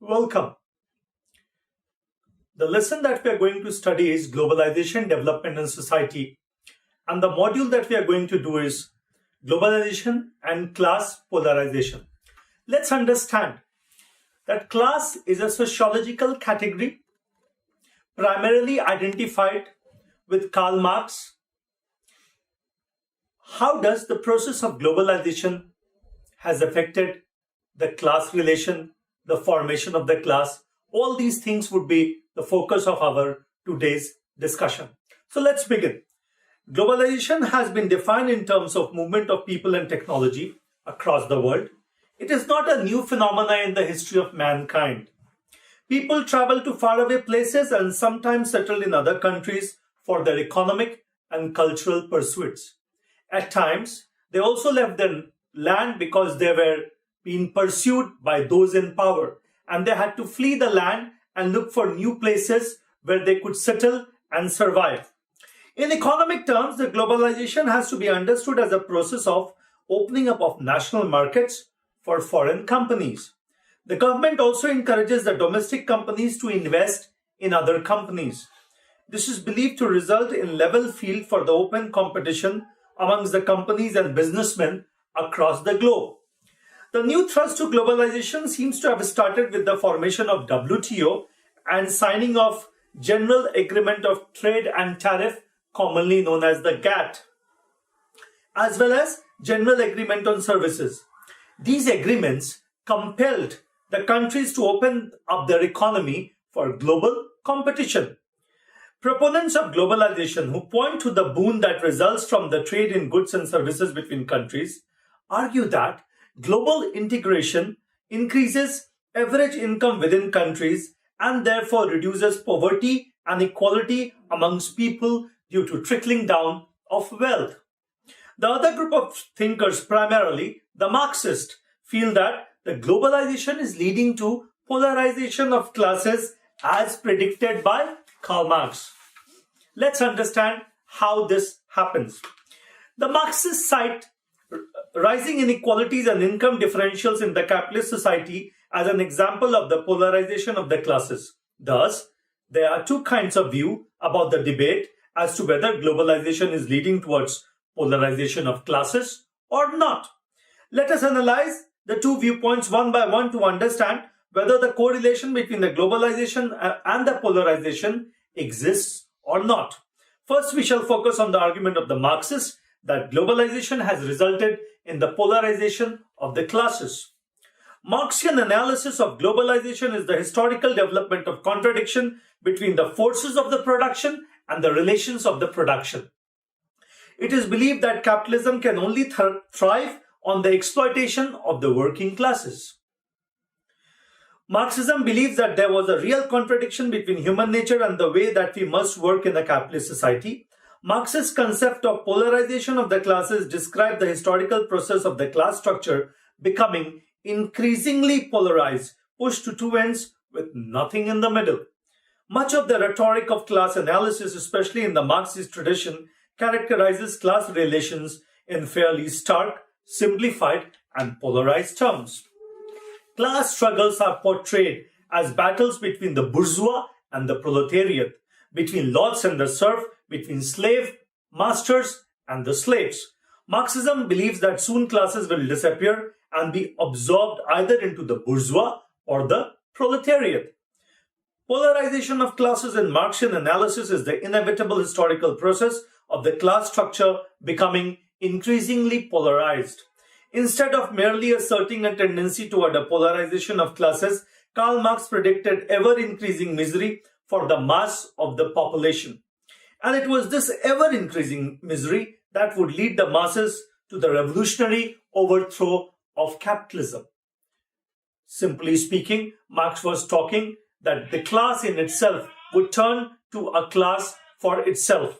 Welcome. The lesson that we are going to study is globalization, development, and society. And the module that we are going to do is globalization and class polarization. Let's understand that class is a sociological category primarily identified with Karl Marx. How does the process of globalization has affected the class relation, the formation of the class? All these things would be the focus of our today's discussion. So let's begin. Globalization has been defined in terms of movement of people and technology across the world. It is not a new phenomenon in the history of mankind. People travel to faraway places and sometimes settle in other countries for their economic and cultural pursuits. At times, they also left their land because they were being pursued by those in power, and they had to flee the land and look for new places where they could settle and survive. In economic terms, the globalization has to be understood as a process of opening up of national markets for foreign companies. The government also encourages the domestic companies to invest in other companies. This is believed to result in level field for the open competition amongst the companies and businessmen across the globe. The new thrust to globalization seems to have started with the formation of WTO and signing of General Agreement of Trade and Tariff, commonly known as the GATT, as well as General Agreement on Services. These agreements compelled the countries to open up their economy for global competition. Proponents of globalization who point to the boon that results from the trade in goods and services between countries argue that global integration increases average income within countries and therefore reduces poverty and inequality amongst people due to trickling down of wealth. The other group of thinkers, primarily the Marxists, feel that the globalization is leading to polarization of classes as predicted by Karl Marx. Let's understand how this happens. The Marxists cite rising inequalities and income differentials in the capitalist society as an example of the polarization of the classes. Thus, there are two kinds of view about the debate as to whether globalization is leading towards polarization of classes or not. Let us analyze the two viewpoints one by one to understand whether the correlation between the globalization and the polarization exists or not. First, we shall focus on the argument of the Marxists that globalization has resulted in the polarization of the classes. Marxian analysis of globalization is the historical development of contradiction between the forces of the production and the relations of the production. It is believed that capitalism can only thrive on the exploitation of the working classes. Marxism believes that there was a real contradiction between human nature and the way that we must work in a capitalist society. Marx's concept of polarization of the classes described the historical process of the class structure becoming increasingly polarized, pushed to two ends with nothing in the middle. Much of the rhetoric of class analysis, especially in the Marxist tradition, characterizes class relations in fairly stark, simplified, and polarized terms. Class struggles are portrayed as battles between the bourgeois and the proletariat, between lords and the serf, between slave masters and the slaves. Marxism believes that soon classes will disappear and be absorbed either into the bourgeois or the proletariat. Polarization of classes in Marxian analysis is the inevitable historical process of the class structure becoming increasingly polarized. Instead of merely asserting a tendency toward a polarization of classes, Karl Marx predicted ever-increasing misery for the mass of the population. And it was this ever-increasing misery that would lead the masses to the revolutionary overthrow of capitalism. Simply speaking, Marx was talking that the class in itself would turn to a class for itself.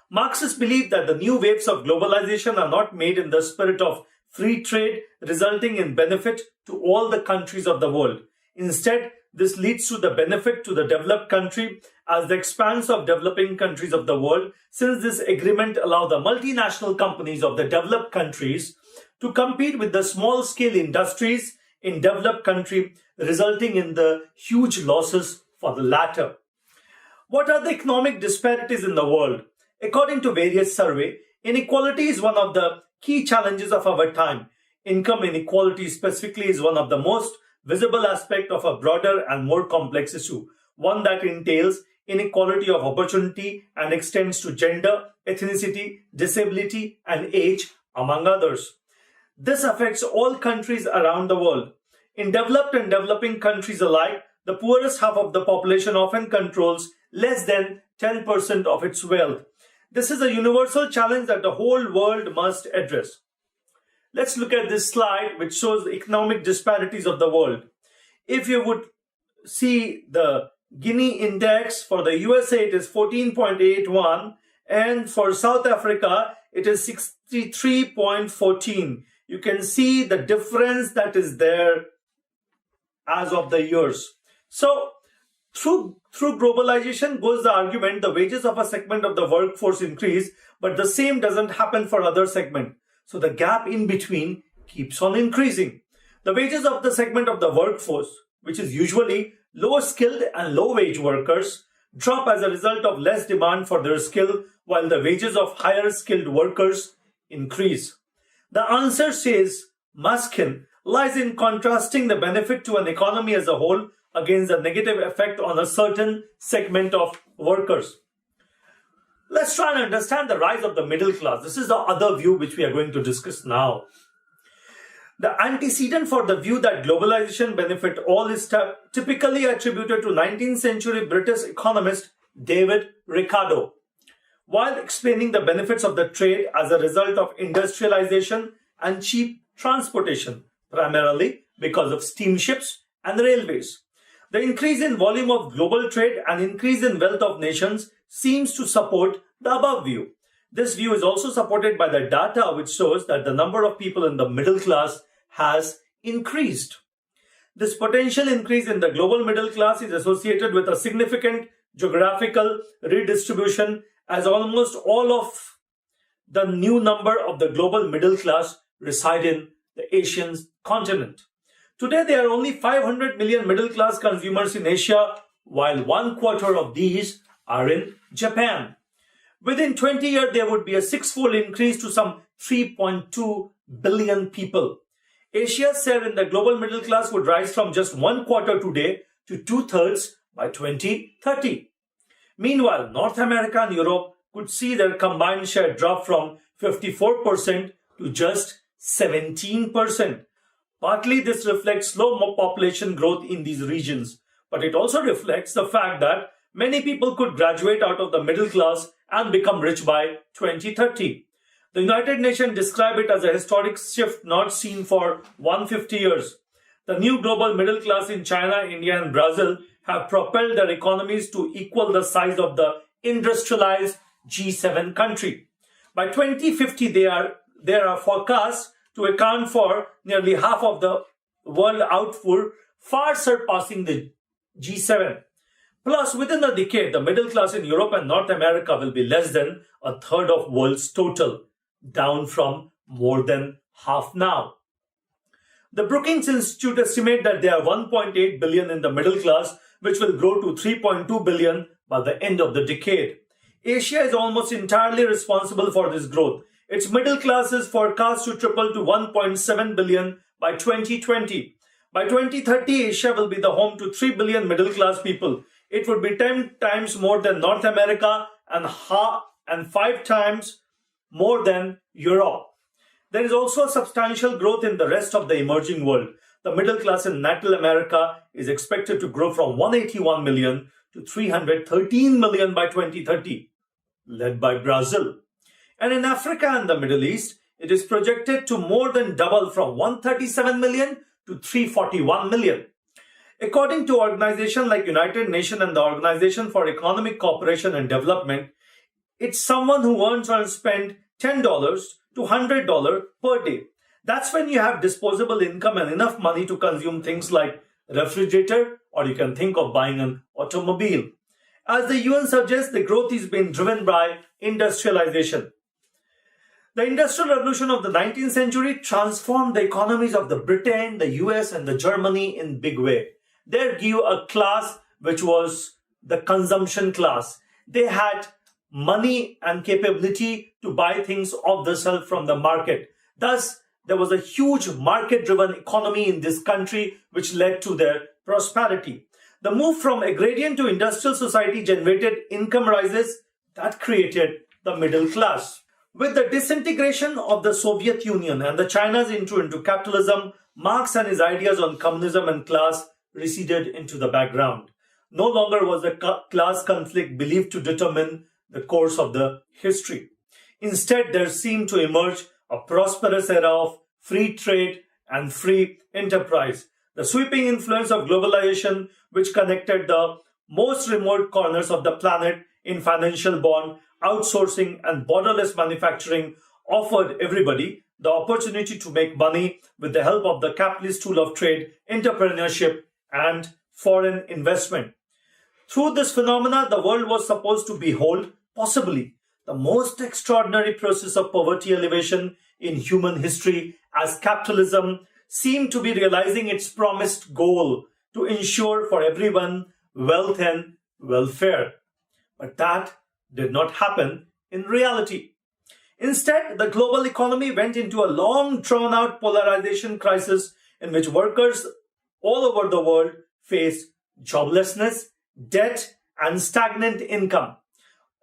Marxists believe that the new waves of globalization are not made in the spirit of free trade, resulting in benefit to all the countries of the world. Instead, this leads to the benefit to the developed country as the expanse of developing countries of the world, since this agreement allows the multinational companies of the developed countries to compete with the small-scale industries in developed country, resulting in the huge losses for the latter. What are the economic disparities in the world? According to various surveys, inequality is one of the key challenges of our time. Income inequality specifically is one of the most visible aspects of a broader and more complex issue, one that entails inequality of opportunity and extends to gender, ethnicity, disability, and age, among others. This affects all countries around the world. In developed and developing countries alike, the poorest half of the population often controls less than 10% of its wealth. This is a universal challenge that the whole world must address. Let's look at this slide, which shows the economic disparities of the world. If you would see the Gini index for the USA, it is 14.81, and for South Africa, it is 63.14. You can see the difference that is there as of the years. So, through globalization goes the argument the wages of a segment of the workforce increase, but the same doesn't happen for other segment. So the gap in between keeps on increasing. The wages of the segment of the workforce, which is usually low skilled and low wage workers, drop as a result of less demand for their skill, while the wages of higher skilled workers increase. The answer, says Muskin, lies in contrasting the benefit to an economy as a whole against the negative effect on a certain segment of workers. Let's try and understand the rise of the middle class. This is the other view which we are going to discuss now. The antecedent for the view that globalization benefit all is typically attributed to 19th century British economist David Ricardo. While explaining the benefits of the trade as a result of industrialization and cheap transportation, primarily because of steamships and railways. The increase in volume of global trade and increase in wealth of nations seems to support the above view. This view is also supported by the data which shows that the number of people in the middle class has increased. This potential increase in the global middle class is associated with a significant geographical redistribution, as almost all of the new number of the global middle class reside in the Asian continent. Today, there are only 500 million middle-class consumers in Asia, while 1/4 of these are in Japan. Within 20 years, there would be a six-fold increase to some 3.2 billion people. Asia's share in the global middle class would rise from just 1/4 today to 2/3 by 2030. Meanwhile, North America and Europe could see their combined share drop from 54% to just 17%. Partly this reflects slow population growth in these regions, but it also reflects the fact that many people could graduate out of the middle class and become rich by 2030. The United Nations describe it as a historic shift not seen for 150 years. The new global middle class in China, India, and Brazil have propelled their economies to equal the size of the industrialized G7 country. By 2050, there are forecasts to account for nearly half of the world output, far surpassing the G7. Plus, within a decade, the middle class in Europe and North America will be less than a third of world's total, down from more than half now. The Brookings Institute estimate that there are 1.8 billion in the middle class, which will grow to 3.2 billion by the end of the decade. Asia is almost entirely responsible for this growth. Its middle class is forecast to triple to 1.7 billion by 2020. By 2030, Asia will be the home to 3 billion middle class people. It would be 10 times more than North America and 5 times more than Europe. There is also substantial growth in the rest of the emerging world. The middle class in Latin America is expected to grow from 181 million to 313 million by 2030, led by Brazil. And in Africa and the Middle East, it is projected to more than double from 137 million to 341 million. According to organizations like United Nations and the Organization for Economic Cooperation and Development, it's someone who earns or spends $10 to $100 per day. That's when you have disposable income and enough money to consume things like refrigerator, or you can think of buying an automobile. As the UN suggests, the growth is being driven by industrialization. The Industrial Revolution of the 19th century transformed the economies of the Britain, the US and the Germany in big way. They gave a class which was the consumption class. They had money and capability to buy things off the shelf from the market. Thus, there was a huge market-driven economy in this country which led to their prosperity. The move from agrarian to industrial society generated income rises that created the middle class. With the disintegration of the Soviet Union and the China's entry into capitalism, Marx and his ideas on communism and class receded into the background. No longer was the class conflict believed to determine the course of the history. Instead, there seemed to emerge a prosperous era of free trade and free enterprise. The sweeping influence of globalization, which connected the most remote corners of the planet in financial bond, outsourcing and borderless manufacturing, offered everybody the opportunity to make money with the help of the capitalist tool of trade, entrepreneurship and foreign investment. Through this phenomena, the world was supposed to behold possibly the most extraordinary process of poverty elevation in human history, as capitalism seemed to be realizing its promised goal to ensure for everyone wealth and welfare. But that did not happen in reality. Instead, the global economy went into a long drawn-out polarization crisis in which workers all over the world faced joblessness, debt, and stagnant income.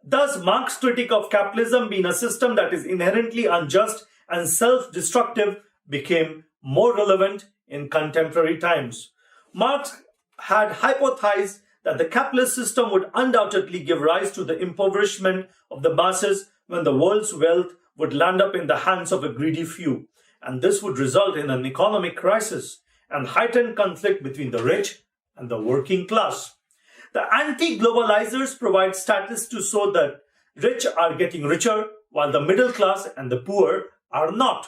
Thus, Marx's critique of capitalism being a system that is inherently unjust and self-destructive became more relevant in contemporary times. Marx had hypothesized that the capitalist system would undoubtedly give rise to the impoverishment of the masses when the world's wealth would land up in the hands of a greedy few, and this would result in an economic crisis and heightened conflict between the rich and the working class. The anti-globalizers provide statistics to show that rich are getting richer while the middle class and the poor are not.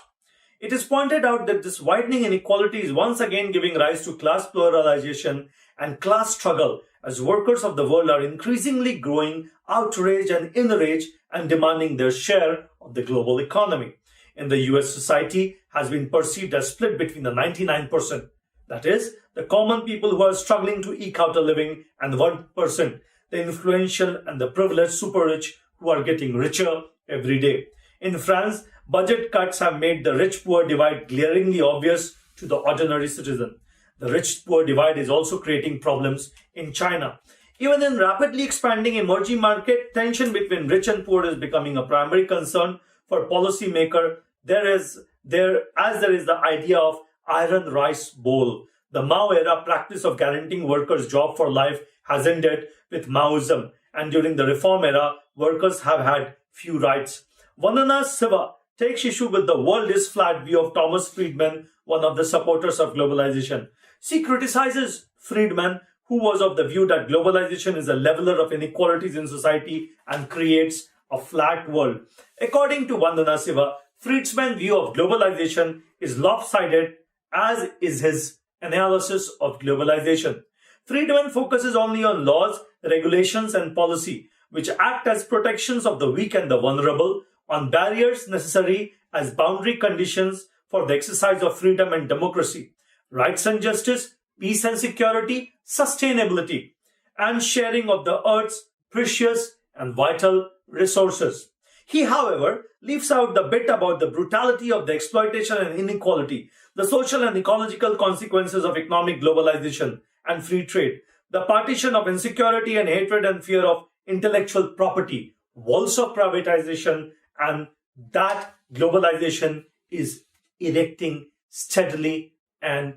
It is pointed out that this widening inequality is once again giving rise to class polarization and class struggle, as workers of the world are increasingly growing outraged and enraged and demanding their share of the global economy. In the US, society has been perceived as split between the 99%, that is, the common people who are struggling to eke out a living, and 1%, the influential and the privileged super rich who are getting richer every day. In France, budget cuts have made the rich-poor divide glaringly obvious to the ordinary citizen. The rich-poor divide is also creating problems in China. Even in rapidly expanding emerging market, tension between rich and poor is becoming a primary concern for policymakers. There is the idea of iron rice bowl. The Mao era practice of guaranteeing workers job for life has ended with Maoism, and during the reform era, workers have had few rights. Vandana Shiva takes issue with the world is flat view of Thomas Friedman, one of the supporters of globalization. She criticizes Friedman, who was of the view that globalization is a leveler of inequalities in society and creates a flat world. According to Vandana Shiva, Friedman's view of globalization is lopsided, as is his analysis of globalization. Friedman focuses only on laws, regulations, and policy, which act as protections of the weak and the vulnerable, on barriers necessary as boundary conditions for the exercise of freedom and democracy, rights and justice, peace and security, sustainability, and sharing of the earth's precious and vital resources. He, however, leaves out the bit about the brutality of the exploitation and inequality, the social and ecological consequences of economic globalization and free trade, the partition of insecurity and hatred and fear of intellectual property, walls of privatization, and that globalization is erecting steadily and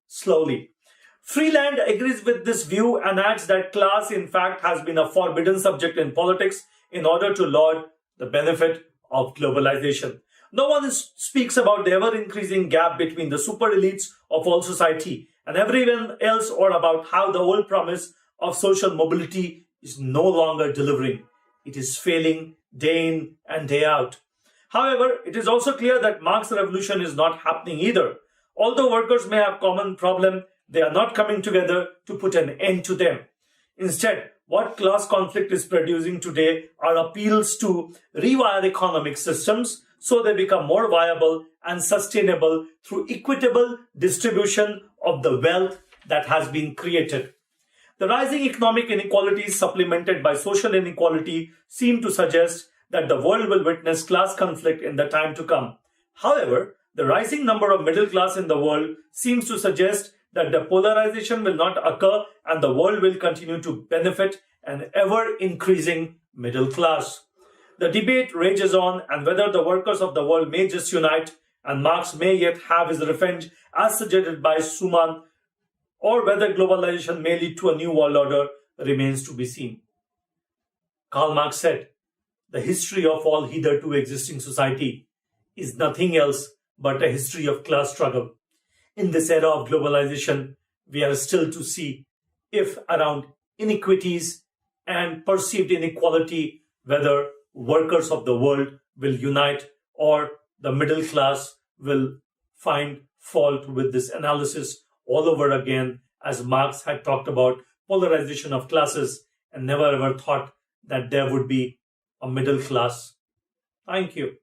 slowly. Freeland agrees with this view and adds that class, in fact, has been a forbidden subject in politics in order to laud the benefit of globalization. No one speaks about the ever-increasing gap between the super elites of all society and everyone else, or about how the old promise of social mobility is no longer delivering. It is failing day in and day out. However, it is also clear that Marx's revolution is not happening either. Although workers may have common problem, they are not coming together to put an end to them. Instead, what class conflict is producing today are appeals to rewire economic systems so they become more viable and sustainable through equitable distribution of the wealth that has been created. The rising economic inequalities supplemented by social inequality seem to suggest that the world will witness class conflict in the time to come. However, the rising number of middle class in the world seems to suggest that the polarization will not occur and the world will continue to benefit an ever-increasing middle class. The debate rages on and whether the workers of the world may just unite and Marx may yet have his revenge as suggested by Schuman, or whether globalization may lead to a new world order remains to be seen. Karl Marx said, "The history of all hitherto existing society is nothing else but a history of class struggle." In this era of globalization, we are still to see if around inequities and perceived inequality, whether workers of the world will unite or the middle class will find fault with this analysis all over again, as Marx had talked about polarization of classes and never ever thought that there would be a middle class. Thank you.